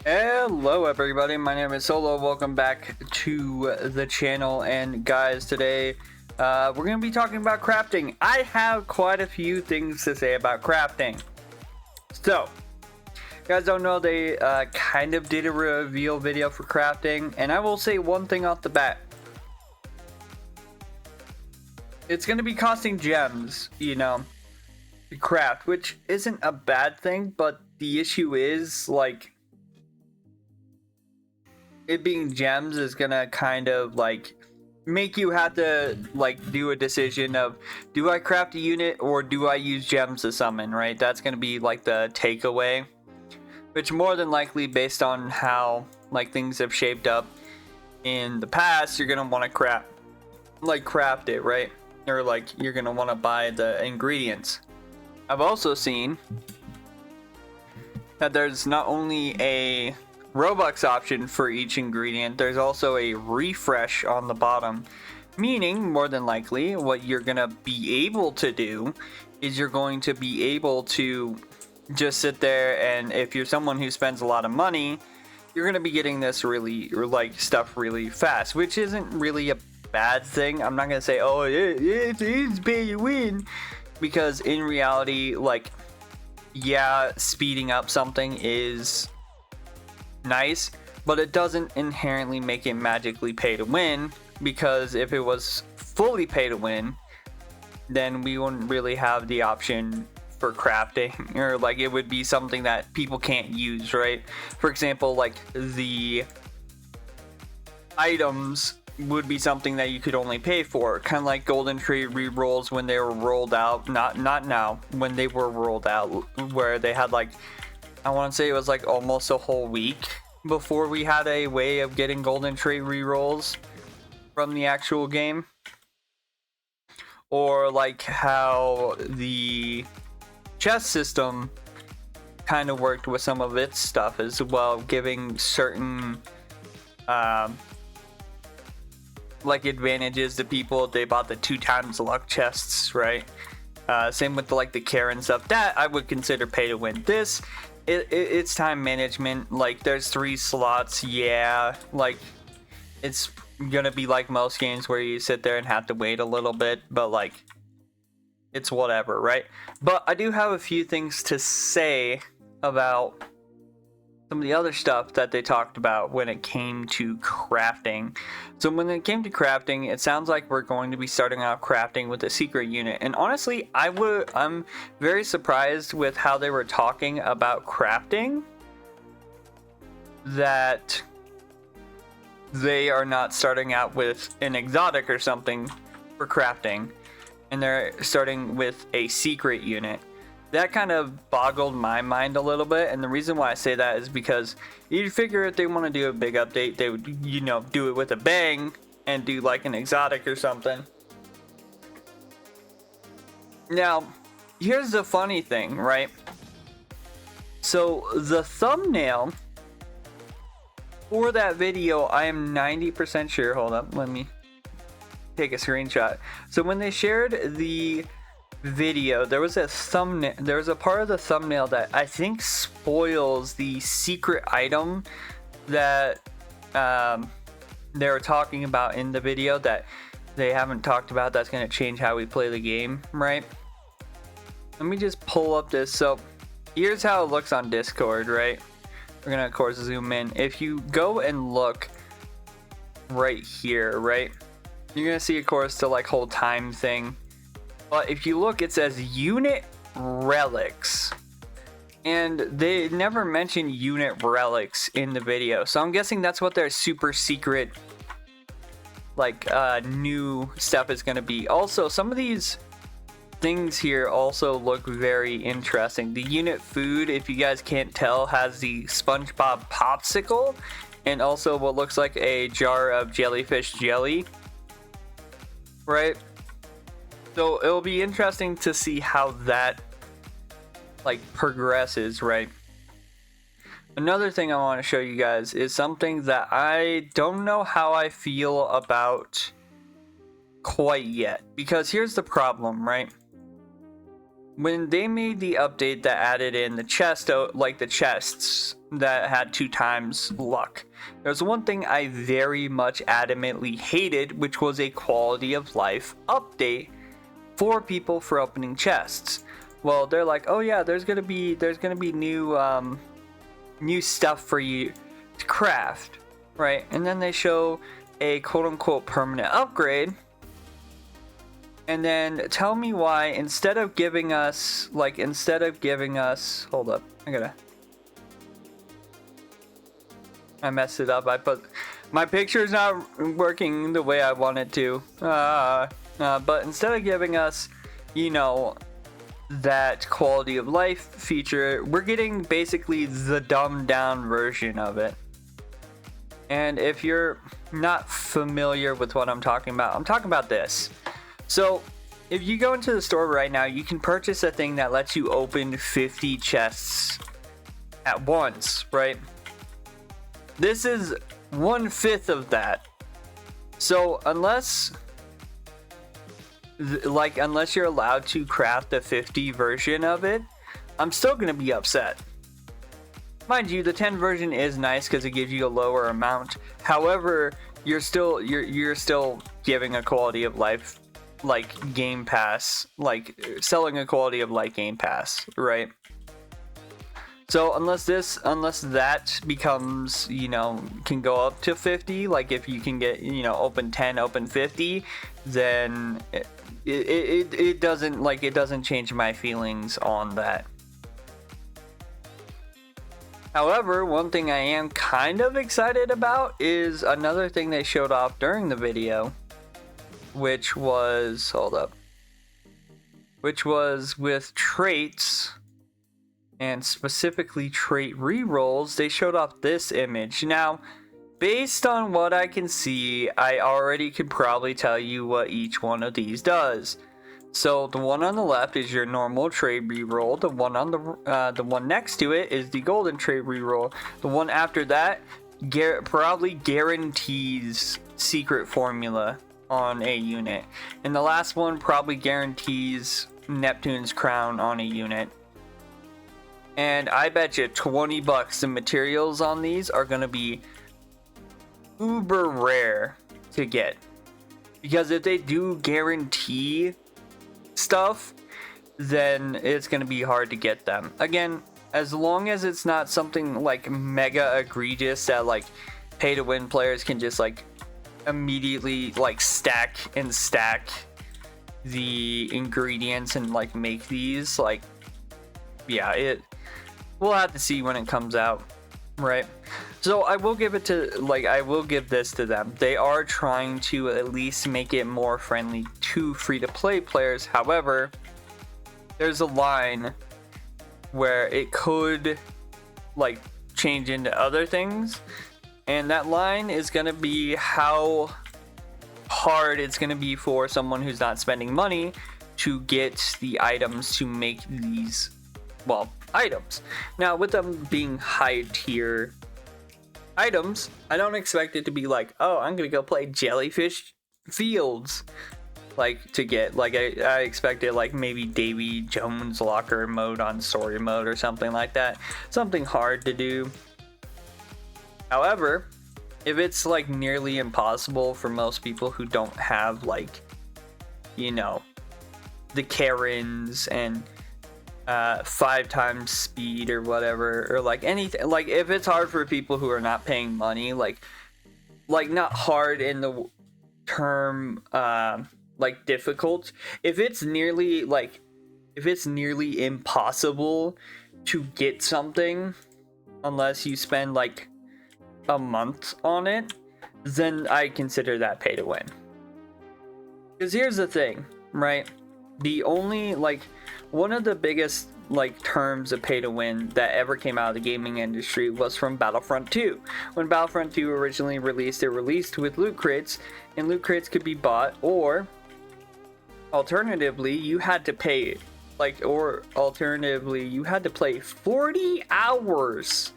Hello everybody, my name is Solo. Welcome back to the channel, and guys, today we're going to be talking about crafting. I have quite a few things to say about crafting. So, you guys don't know, they kind of did a reveal video for crafting, and I will say one thing off the bat. It's going to be costing gems, to craft, which isn't a bad thing, but the issue is, like, it being gems is gonna kind of like make you have to like do a decision of, do I craft a unit or do I use gems to summon, right? That's gonna be like the takeaway, which more than likely, based on how like things have shaped up in the past, you're gonna want to craft it, right? Or like you're gonna want to buy the ingredients. I've also seen that there's not only a Robux option for each ingredient, there's also a refresh on the bottom, meaning more than likely what you're gonna be able to do is you're going to be able to just sit there, and if you're someone who spends a lot of money, you're gonna be getting this really stuff really fast, which isn't really a bad thing. I'm not gonna say, oh, it's pay to win, because in reality, like, yeah, speeding up something is nice, but it doesn't inherently make it magically pay to win, because if it was fully pay to win, then we wouldn't really have the option for crafting, or like it would be something that people can't use, right? For example, like the items would be something that you could only pay for, kind of like golden tree rerolls when they were rolled out, not now, when they were rolled out, where they had like, I want to say it was like almost a whole week before we had a way of getting golden trait rerolls from the actual game. Or like how the chest system kind of worked with some of its stuff as well, giving certain like advantages to people if they bought the 2x luck chests, right? Same with the Karen stuff that I would consider pay to win. This, it's time management. Like, there's 3 slots, yeah, like it's gonna be like most games where you sit there and have to wait a little bit, but like it's whatever, right? But I do have a few things to say about some of the other stuff that they talked about when it came to crafting. So when it came to crafting, it sounds like we're going to be starting out crafting with a secret unit. And honestly, I'm very surprised with how they were talking about crafting, that they are not starting out with an exotic or something for crafting, and they're starting with a secret unit. That kind of boggled my mind a little bit, and the reason why I say that is because you figure if they want to do a big update, they would, do it with a bang and do like an exotic or something. Now, here's the funny thing, right? So the thumbnail for that video, I am 90% sure, hold up, let me take a screenshot. So when they shared the video, there was a thumbnail, there was a part of the thumbnail that I think spoils the secret item that they were talking about in the video that they haven't talked about, that's going to change how we play the game, right? Let me just pull up this. So here's how it looks on Discord, right? We're gonna of course zoom in. If you go and look right here, right, you're gonna see of course the like whole time thing. But if you look, it says unit relics, and they never mention unit relics in the video, so I'm guessing that's what their super secret like new stuff is going to be. Also, some of these things here also look very interesting. The unit food, if you guys can't tell, has the Spongebob popsicle and also what looks like a jar of jellyfish jelly, right? So it'll be interesting to see how that like progresses, right? Another thing I want to show you guys is something that I don't know how I feel about quite yet, because here's the problem, right? when they made the update that added in the chest, like the chests that had 2 times luck, there's one thing I very much adamantly hated, which was a quality of life update for people for opening chests. Well, they're like, oh yeah, there's gonna be new stuff for you to craft, right? And then they show a quote-unquote permanent upgrade, and then tell me why instead of giving us, hold up, I messed it up. I put my picture's not working the way I want it to, but instead of giving us, you know, that quality of life feature, we're getting basically the dumbed down version of it. And if you're not familiar with what I'm talking about this. So if you go into the store right now, you can purchase a thing that lets you open 50 chests at once, right? This is 1/5 of that. So unless you're allowed to craft the 50 version of it, I'm still gonna be upset. Mind you, the 10 version is nice because it gives you a lower amount. However, you're still giving a quality of life like Game Pass, like selling a quality of life Game Pass, right? So unless that becomes, you know, can go up to 50, like if you can get, you know, open 10, open 50, then it doesn't change my feelings on that. However, one thing I am kind of excited about is another thing they showed off during the video, which was, with traits, and specifically trait rerolls. They showed off this image. Now, based on what I can see, I already could probably tell you what each one of these does. So the one on the left is your normal trait reroll. The one on the one next to it is the golden trait reroll. The one after that probably guarantees secret formula on a unit, and the last one probably guarantees Neptune's crown on a unit. And I bet you $20 the materials on these are gonna be uber rare to get, because if they do guarantee stuff, then it's gonna be hard to get them. Again, as long as it's not something like mega egregious that like pay to win players can just like immediately like stack the ingredients and like make these, like, yeah, we'll have to see when it comes out, right? So I will give this to them. They are trying to at least make it more friendly to free-to-play players. However, there's a line where it could like change into other things, and that line is going to be how hard it's going to be for someone who's not spending money to get the items to make these, well, items. Now, with them being high tier items, I don't expect it to be like, oh, I'm going to go play Jellyfish Fields, like, to get, like, I expected like maybe Davy Jones locker mode on story mode or something like that. Something hard to do. However, if it's like nearly impossible for most people who don't have, like, you know, the Karens and 5 times speed or whatever, or like anything, like if it's hard for people who are not paying money, like not hard in the term like difficult, if it's nearly impossible to get something unless you spend like a month on it, then I consider that pay to win. Because here's the thing, right? The only, like, one of the biggest like terms of pay to win that ever came out of the gaming industry was from Battlefront 2. When Battlefront 2 originally released, it released with loot crates, and loot crates could be bought, or alternatively you had to pay, you had to play 40 hours,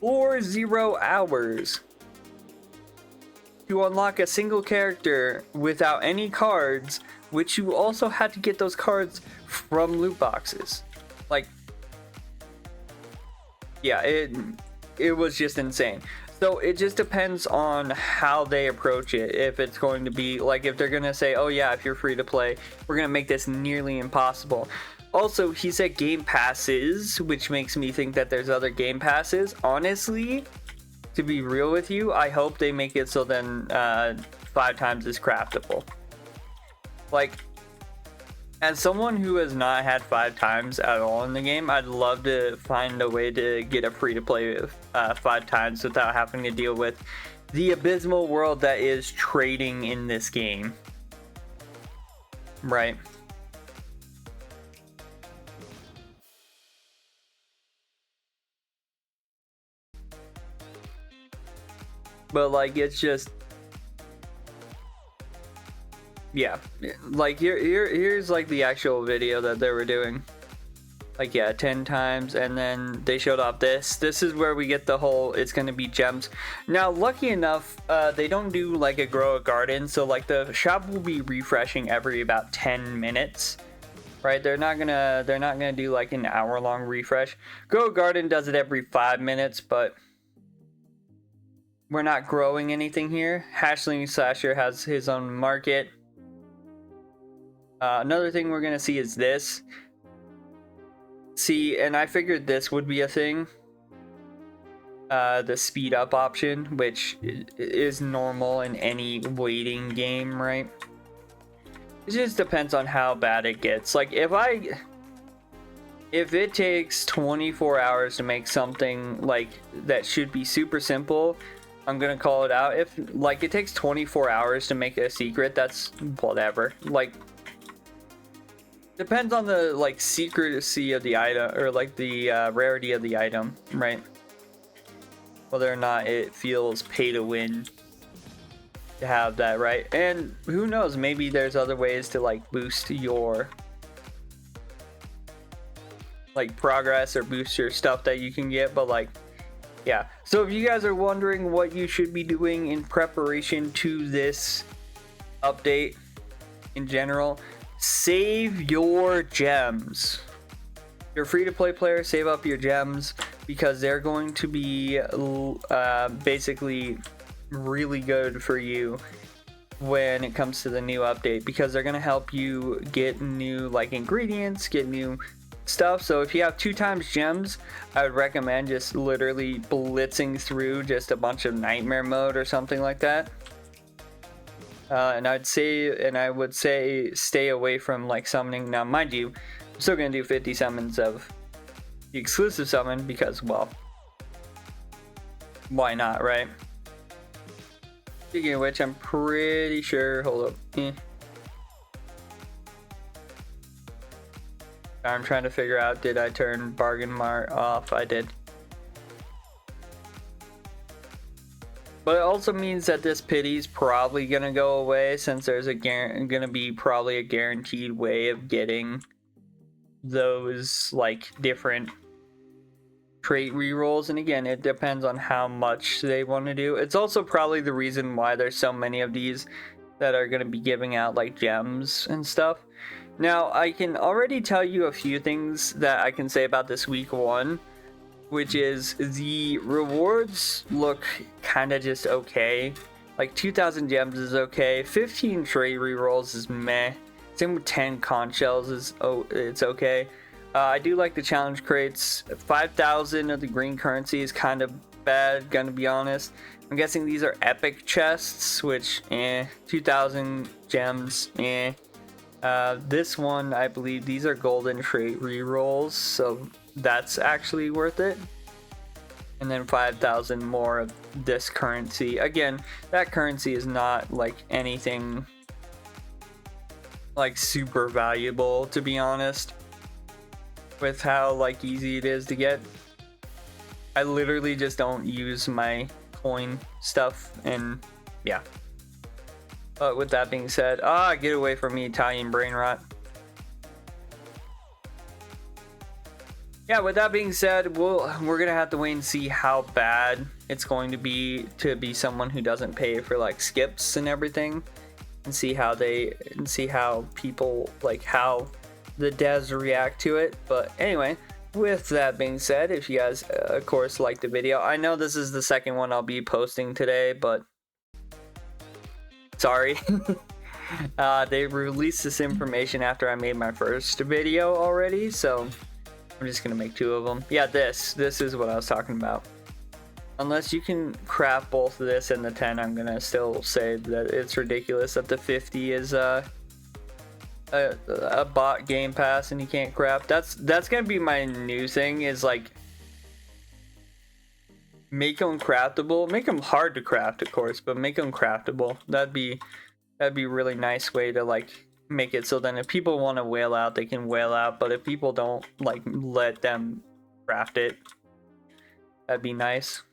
40 hours, to unlock a single character without any cards, which you also had to get those cards from loot boxes. Like, yeah, it was just insane. So it just depends on how they approach it. If it's going to be like, if they're gonna say, oh yeah, if you're free to play, we're gonna make this nearly impossible. Also, he said game passes, which makes me think that there's other game passes. Honestly, to be real with you, I hope they make it so then 5 times is craftable. Like, as someone who has not had 5 times at all in the game, I'd love to find a way to get a free to play 5 times without having to deal with the abysmal world that is trading in this game. Right? But like, it's just, yeah, like here's like the actual video that they were doing. Like, yeah, 10 times, and then they showed off this. This is where we get the whole, it's gonna be gems. Now, lucky enough, they don't do like a grow a garden, so like the shop will be refreshing every about 10 minutes. Right? They're not gonna do like an hour-long refresh. Grow a garden does it every 5 minutes, but we're not growing anything here. Hashling Slasher has his own market. Another thing we're gonna see is this. See, and I figured this would be a thing. The speed up option, which is normal in any waiting game, right? It just depends on how bad it gets. Like, if it takes 24 hours to make something like that should be super simple, I'm gonna call it out. If like it takes 24 hours to make a secret, that's whatever. Like, depends on the like secrecy of the item, or like the rarity of the item, right? Whether or not it feels pay to win to have that, right? And who knows, maybe there's other ways to like boost your like progress or boost your stuff that you can get, but like, yeah. So if you guys are wondering what you should be doing in preparation to this update in general, save your gems. If you're free to play player, save up your gems, because they're going to be basically really good for you when it comes to the new update, because they're going to help you get new like ingredients, get new stuff. So if you have 2 times gems, I would recommend just literally blitzing through just a bunch of nightmare mode or something like that. And I would say stay away from like summoning. Now, mind you, I'm still gonna do 50 summons of the exclusive summon, because, well, why not, right? Speaking of which, I'm pretty sure, hold up, I'm trying to figure out, did I turn Bargain Mart off? I did. But it also means that this pity's probably gonna go away, since there's gonna be probably a guaranteed way of getting those like different trait rerolls. And again, it depends on how much they want to do. It's also probably the reason why there's so many of these that are gonna be giving out like gems and stuff. Now, I can already tell you a few things that I can say about this week 1, which is the rewards look kind of just okay. Like 2,000 gems is okay. 15 trait rerolls is meh. Same with 10 conch shells is it's okay. I do like the challenge crates. 5,000 of the green currency is kind of bad, gonna be honest. I'm guessing these are epic chests, which 2,000 gems, this one, I believe these are golden trait rerolls, so that's actually worth it. And then 5,000 more of this currency. Again, that currency is not like anything like super valuable, to be honest, with how like easy it is to get. I literally just don't use my coin stuff, and yeah. But with that being said, get away from me, Italian brain rot. Yeah, with that being said, we're gonna have to wait and see how bad it's going to be someone who doesn't pay for like skips and everything, and see how people, like how the devs react to it. But anyway, with that being said, if you guys of course liked the video, I know this is the second one I'll be posting today, but sorry. They released this information after I made my first video already, so I'm just gonna make 2 of them. Yeah, this is what I was talking about. Unless you can craft both this and the 10, I'm gonna still say that it's ridiculous that the 50 is a bot game pass and you can't craft. That's gonna be my new thing, is like make them craftable. Make them hard to craft, of course, but make them craftable. That'd be a really nice way to like make it so then if people want to whale out, they can whale out, but if people don't, like, let them craft it, that'd be nice.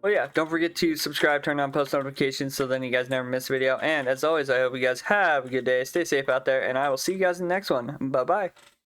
Well, yeah, don't forget to subscribe, turn on post notifications so then you guys never miss a video, and as always, I hope you guys have a good day, stay safe out there, and I will see you guys in the next one. Bye bye.